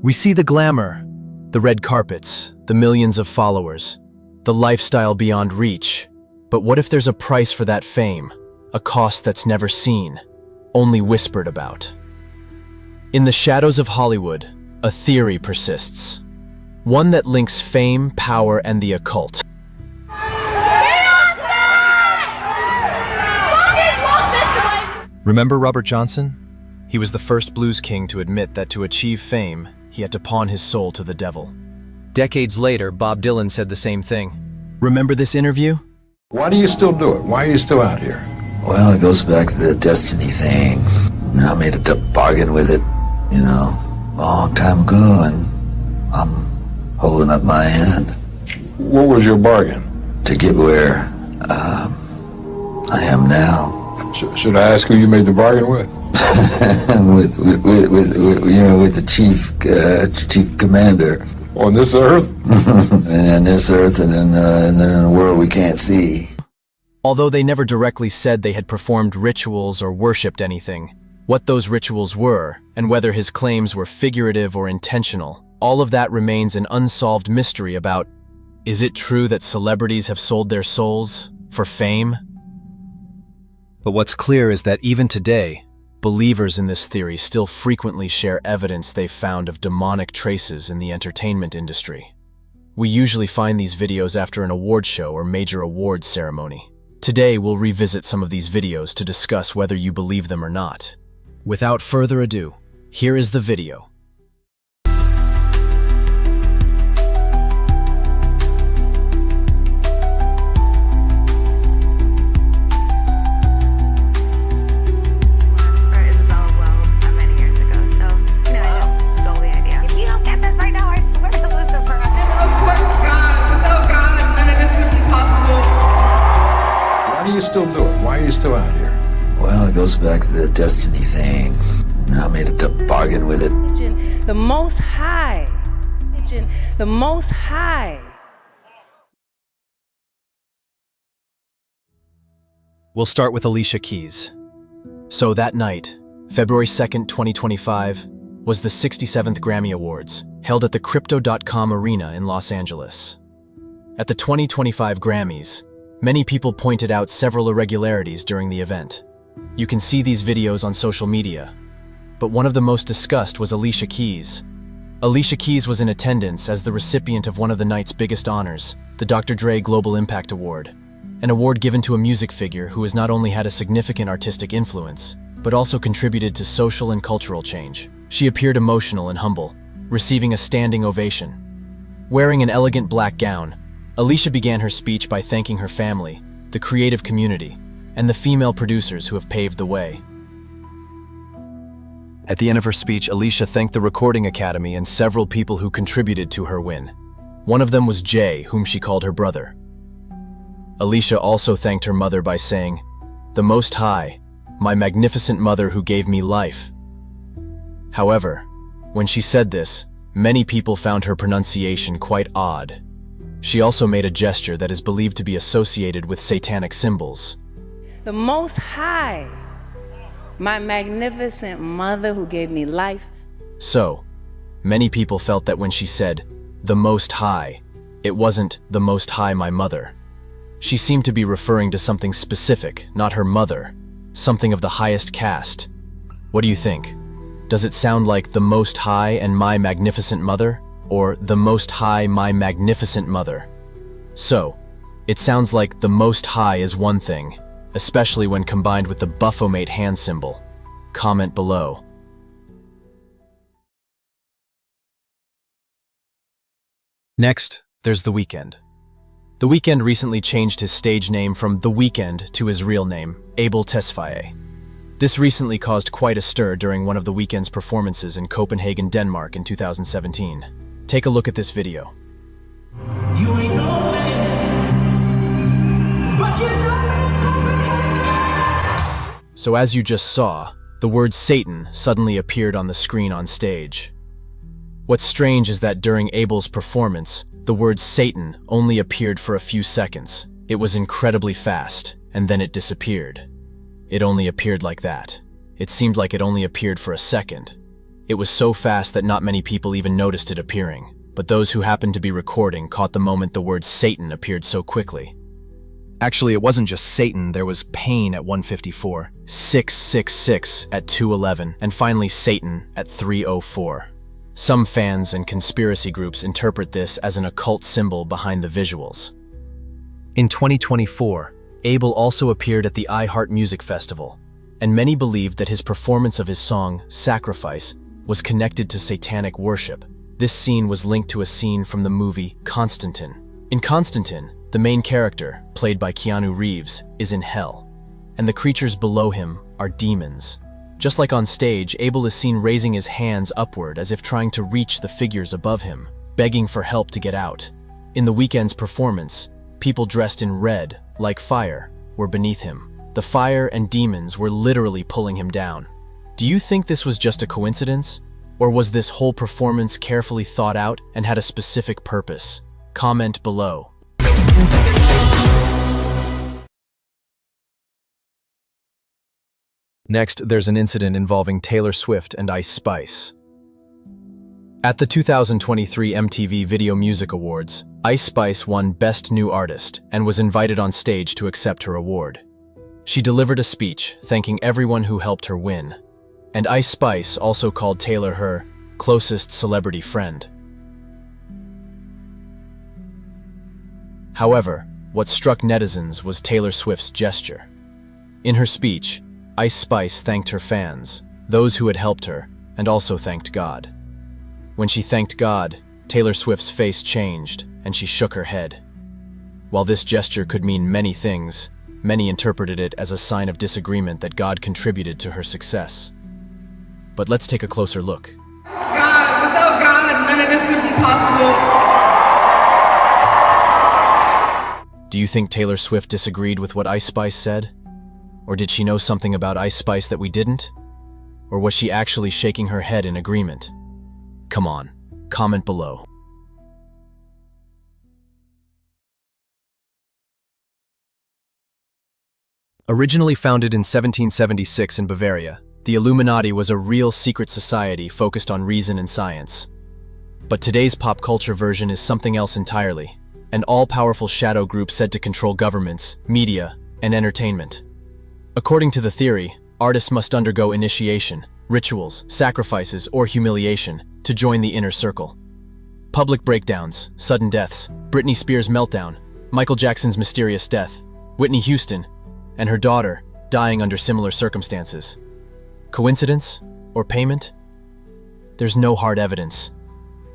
We see the glamour, the red carpets, the millions of followers, the lifestyle beyond reach. But what if there's a price for that fame, a cost that's never seen, only whispered about? In the shadows of Hollywood, a theory persists, one that links fame, power, and the occult. Remember Robert Johnson? He was the first blues king to admit that to achieve fame, he had to pawn his soul to the devil. Decades later, Bob Dylan said the same thing. Remember this interview? Why do you still do it? Why are you still out here? Well, it goes back to the destiny thing. I made a bargain with it, a long time ago, and I'm holding up my end. What was your bargain? To get where I am now. Should I ask who you made the bargain with? with the chief commander. On this earth? And on this earth, and then in a world we can't see. Although they never directly said they had performed rituals or worshipped anything, what those rituals were, and whether his claims were figurative or intentional, all of that remains an unsolved mystery about, is it true that celebrities have sold their souls for fame? But what's clear is that even today, believers in this theory still frequently share evidence they've found of demonic traces in the entertainment industry. We usually find these videos after an award show or major awards ceremony. Today, we'll revisit some of these videos to discuss whether you believe them or not. Without further ado, here is the video. Still do it? Why are you still out here? Well, it goes back to the destiny thing. I made a bargain with it. The Most High. The Most High. We'll start with Alicia Keys. So that night, February 2nd, 2025, was the 67th Grammy Awards, held at the Crypto.com Arena in Los Angeles. At the 2025 Grammys, many people pointed out several irregularities during the event. You can see these videos on social media. But one of the most discussed was Alicia Keys. Alicia Keys was in attendance as the recipient of one of the night's biggest honors, the Dr. Dre Global Impact Award, an award given to a music figure who has not only had a significant artistic influence, but also contributed to social and cultural change. She appeared emotional and humble, receiving a standing ovation. Wearing an elegant black gown, Alicia began her speech by thanking her family, the creative community, and the female producers who have paved the way. At the end of her speech, Alicia thanked the Recording Academy and several people who contributed to her win. One of them was Jay, whom she called her brother. Alicia also thanked her mother by saying, "The Most High, my magnificent mother who gave me life." However, when she said this, many people found her pronunciation quite odd. She also made a gesture that is believed to be associated with satanic symbols. The Most High, my magnificent mother who gave me life. So, many people felt that when she said, "the Most High," it wasn't "the Most High, my mother." She seemed to be referring to something specific, not her mother, something of the highest caste. What do you think? Does it sound like "the Most High and my magnificent mother," or "the Most High, my magnificent mother"? So, it sounds like "the Most High" is one thing, especially when combined with the Baphomet hand symbol. Comment below. Next, there's The Weeknd. The Weeknd recently changed his stage name from The Weeknd to his real name, Abel Tesfaye. This recently caused quite a stir during one of The Weeknd's performances in Copenhagen, Denmark in 2017. Take a look at this video. You ain't no man, but you know me. So as you just saw, the word Satan suddenly appeared on the screen on stage. What's strange is that during Abel's performance, the word Satan only appeared for a few seconds. It was incredibly fast, and then it disappeared. It only appeared like that. It seemed like it only appeared for a second. It was so fast that not many people even noticed it appearing, but those who happened to be recording caught the moment the word Satan appeared so quickly. Actually, it wasn't just Satan, there was pain at 154, 666 at 211, and finally Satan at 304. Some fans and conspiracy groups interpret this as an occult symbol behind the visuals. In 2024, Abel also appeared at the iHeart Music Festival, and many believed that his performance of his song, Sacrifice, was connected to satanic worship. This scene was linked to a scene from the movie Constantine. In Constantine, the main character, played by Keanu Reeves, is in hell, and the creatures below him are demons. Just like on stage, Abel is seen raising his hands upward as if trying to reach the figures above him, begging for help to get out. In the weekend's performance, people dressed in red, like fire, were beneath him. The fire and demons were literally pulling him down. Do you think this was just a coincidence? Or was this whole performance carefully thought out and had a specific purpose? Comment below. Next, there's an incident involving Taylor Swift and Ice Spice. At the 2023 MTV Video Music Awards, Ice Spice won Best New Artist and was invited on stage to accept her award. She delivered a speech thanking everyone who helped her win, and Ice Spice also called Taylor her closest celebrity friend. However, what struck netizens was Taylor Swift's gesture. In her speech, Ice Spice thanked her fans, those who had helped her, and also thanked God. When she thanked God, Taylor Swift's face changed, and she shook her head. While this gesture could mean many things, many interpreted it as a sign of disagreement that God contributed to her success. But let's take a closer look. God, without God, none of this would be possible. Do you think Taylor Swift disagreed with what Ice Spice said? Or did she know something about Ice Spice that we didn't? Or was she actually shaking her head in agreement? Come on, comment below. Originally founded in 1776 in Bavaria, the Illuminati was a real secret society focused on reason and science. But today's pop culture version is something else entirely, an all-powerful shadow group said to control governments, media, and entertainment. According to the theory, artists must undergo initiation, rituals, sacrifices, or humiliation to join the inner circle. Public breakdowns, sudden deaths, Britney Spears' meltdown, Michael Jackson's mysterious death, Whitney Houston, and her daughter dying under similar circumstances. Coincidence or payment? There's no hard evidence,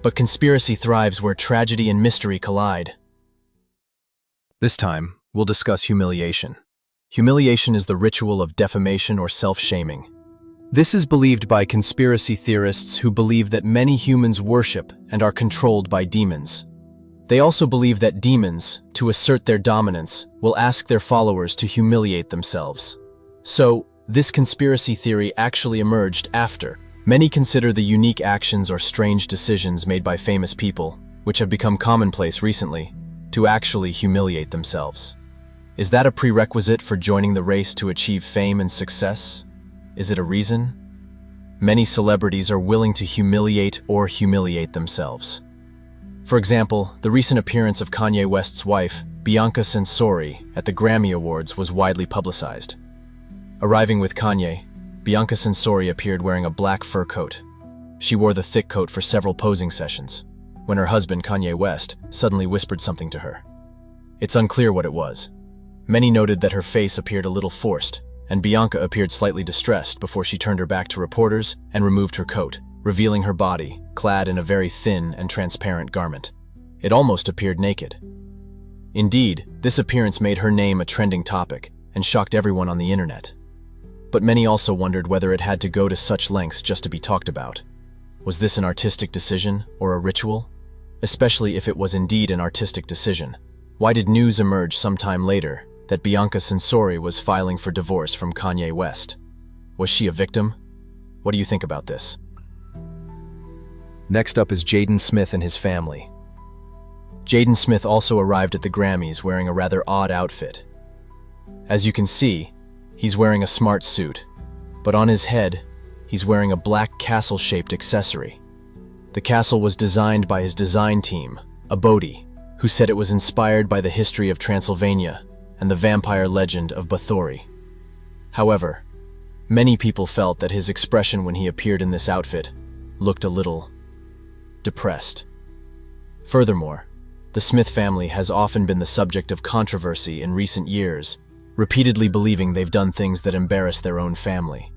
but conspiracy thrives where tragedy and mystery collide. This time, we'll discuss humiliation. Humiliation is the ritual of defamation or self-shaming. This is believed by conspiracy theorists who believe that many humans worship and are controlled by demons. They also believe that demons, to assert their dominance, will ask their followers to humiliate themselves. So, this conspiracy theory actually emerged after. Many consider the unique actions or strange decisions made by famous people, which have become commonplace recently, to actually humiliate themselves. Is that a prerequisite for joining the race to achieve fame and success? Is it a reason? Many celebrities are willing to humiliate themselves. For example, the recent appearance of Kanye West's wife, Bianca Censori, at the Grammy Awards was widely publicized. Arriving with Kanye, Bianca Censori appeared wearing a black fur coat. She wore the thick coat for several posing sessions, when her husband, Kanye West, suddenly whispered something to her. It's unclear what it was. Many noted that her face appeared a little forced, and Bianca appeared slightly distressed before she turned her back to reporters and removed her coat, revealing her body, clad in a very thin and transparent garment. It almost appeared naked. Indeed, this appearance made her name a trending topic and shocked everyone on the internet. But many also wondered whether it had to go to such lengths just to be talked about. Was this an artistic decision or a ritual? Especially if it was indeed an artistic decision. Why did news emerge sometime later that Bianca Censori was filing for divorce from Kanye West? Was she a victim? What do you think about this? Next up is Jaden Smith and his family. Jaden Smith also arrived at the Grammys wearing a rather odd outfit. As you can see, He's wearing a smart suit, but on his head, he's wearing a black castle-shaped accessory. The castle was designed by his design team, a Bodhi, who said it was inspired by the history of Transylvania and the vampire legend of Bathory. However, many people felt that his expression when he appeared in this outfit looked a little depressed. Furthermore, the Smith family has often been the subject of controversy in recent years, repeatedly believing they've done things that embarrass their own family.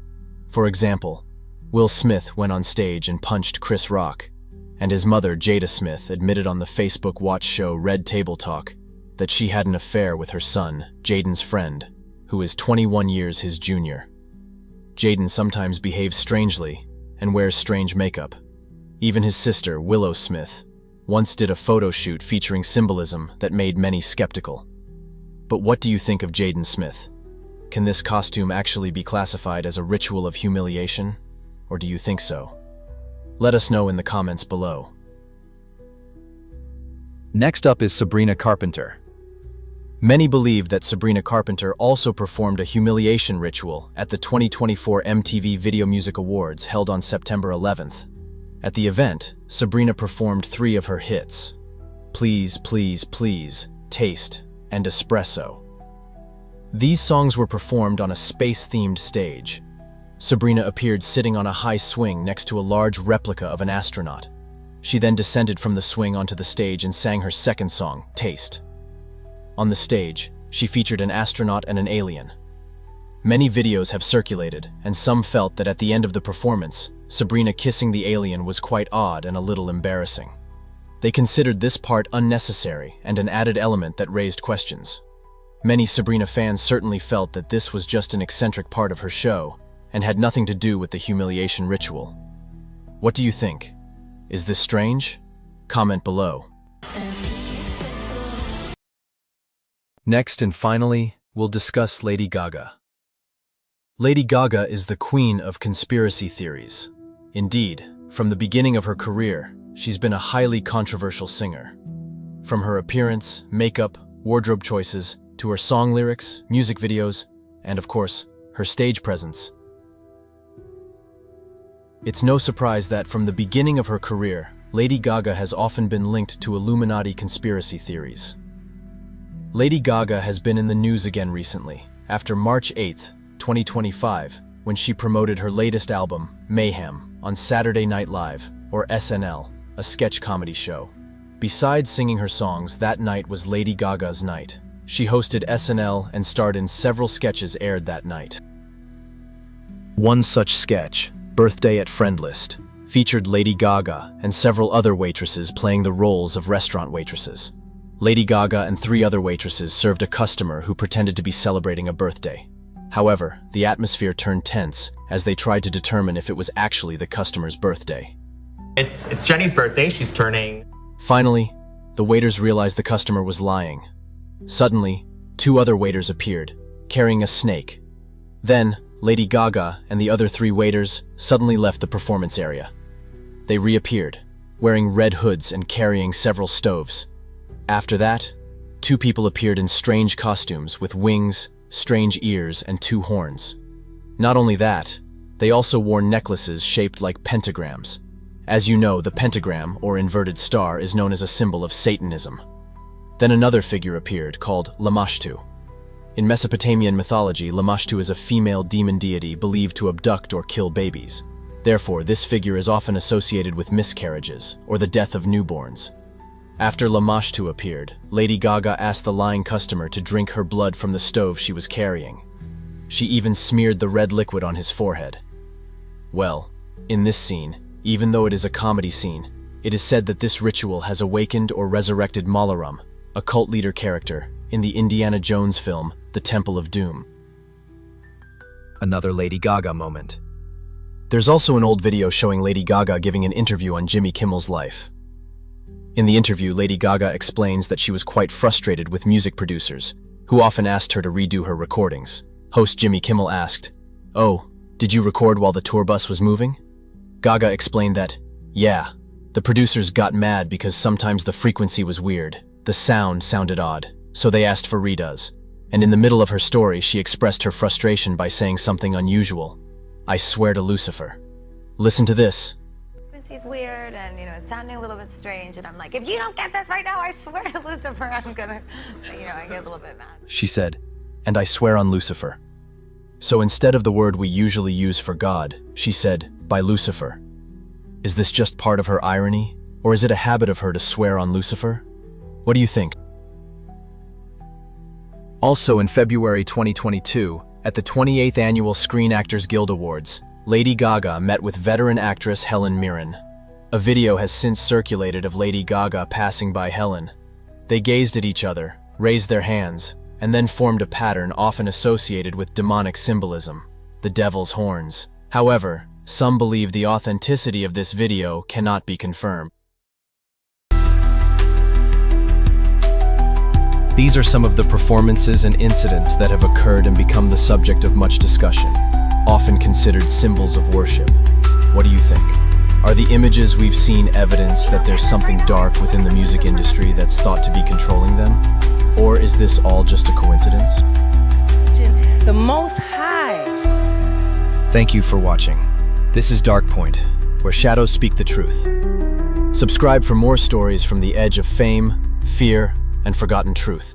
For example, Will Smith went on stage and punched Chris Rock, and his mother, Jada Smith, admitted on the Facebook watch show Red Table Talk that she had an affair with her son, Jaden's friend, who is 21 years his junior. Jaden sometimes behaves strangely and wears strange makeup. Even his sister, Willow Smith, once did a photo shoot featuring symbolism that made many skeptical. But what do you think of Jaden Smith? Can this costume actually be classified as a ritual of humiliation? Or do you think so? Let us know in the comments below. Next up is Sabrina Carpenter. Many believe that Sabrina Carpenter also performed a humiliation ritual at the 2024 MTV Video Music Awards held on September 11th. At the event, Sabrina performed 3 of her hits, Please, Please, Please, Taste, and Espresso. These songs were performed on a space-themed stage. Sabrina appeared sitting on a high swing next to a large replica of an astronaut. She then descended from the swing onto the stage and sang her second song, Taste. On the stage, she featured an astronaut and an alien. Many videos have circulated, and some felt that at the end of the performance, Sabrina kissing the alien was quite odd and a little embarrassing. They considered this part unnecessary and an added element that raised questions. Many Sabrina fans certainly felt that this was just an eccentric part of her show and had nothing to do with the humiliation ritual. What do you think? Is this strange? Comment below. Next and finally, we'll discuss Lady Gaga. Lady Gaga is the queen of conspiracy theories. Indeed, from the beginning of her career, she's been a highly controversial singer. From her appearance, makeup, wardrobe choices, to her song lyrics, music videos, and of course, her stage presence. It's no surprise that from the beginning of her career, Lady Gaga has often been linked to Illuminati conspiracy theories. Lady Gaga has been in the news again recently, after March 8, 2025, when she promoted her latest album, Mayhem, on Saturday Night Live, or SNL, a sketch comedy show. Besides singing her songs, that night was Lady Gaga's night. She hosted SNL and starred in several sketches aired that night. One such sketch, Birthday at Friendlist, featured Lady Gaga and several other waitresses playing the roles of restaurant waitresses. Lady Gaga and 3 other waitresses served a customer who pretended to be celebrating a birthday. However, the atmosphere turned tense as they tried to determine if it was actually the customer's birthday. It's Jenny's birthday, she's turning. Finally, the waiters realized the customer was lying. Suddenly, 2 other waiters appeared, carrying a snake. Then, Lady Gaga and the other 3 waiters suddenly left the performance area. They reappeared, wearing red hoods and carrying several stoves. After that, 2 people appeared in strange costumes with wings, strange ears, and 2 horns. Not only that, they also wore necklaces shaped like pentagrams. As you know, the pentagram, or inverted star, is known as a symbol of Satanism. Then another figure appeared, called Lamashtu. In Mesopotamian mythology, Lamashtu is a female demon deity believed to abduct or kill babies. Therefore, this figure is often associated with miscarriages, or the death of newborns. After Lamashtu appeared, Lady Gaga asked the lying customer to drink her blood from the stove she was carrying. She even smeared the red liquid on his forehead. Well, in this scene, even though it is a comedy scene, it is said that this ritual has awakened or resurrected Malaram, a cult leader character, in the Indiana Jones film, The Temple of Doom. Another Lady Gaga moment. There's also an old video showing Lady Gaga giving an interview on Jimmy Kimmel's life. In the interview, Lady Gaga explains that she was quite frustrated with music producers, who often asked her to redo her recordings. Host Jimmy Kimmel asked, "Oh, did you record while the tour bus was moving?" Gaga explained that, "Yeah, the producers got mad because sometimes the frequency was weird, the sound sounded odd, so they asked for redos. And in the middle of her story, she expressed her frustration by saying something unusual. "I swear to Lucifer." Listen to this. He's weird and, it's sounding a little bit strange. And I'm like, if you don't get this right now, I swear to Lucifer, I'm gonna, I get a little bit mad. She said, "And I swear on Lucifer." So instead of the word we usually use for God, she said, "By Lucifer." Is this just part of her irony? Or is it a habit of her to swear on Lucifer? What do you think? Also in February 2022, at the 28th Annual Screen Actors Guild Awards, Lady Gaga met with veteran actress Helen Mirren. A video has since circulated of Lady Gaga passing by Helen. They gazed at each other, raised their hands, and then formed a pattern often associated with demonic symbolism, the devil's horns. However, some believe the authenticity of this video cannot be confirmed. These are some of the performances and incidents that have occurred and become the subject of much discussion, often considered symbols of worship. What do you think? Are the images we've seen evidence that there's something dark within the music industry that's thought to be controlling them? Or is this all just a coincidence? The Most High. Thank you for watching. This is Dark Point, where shadows speak the truth. Subscribe for more stories from the edge of fame, fear, and forgotten truth.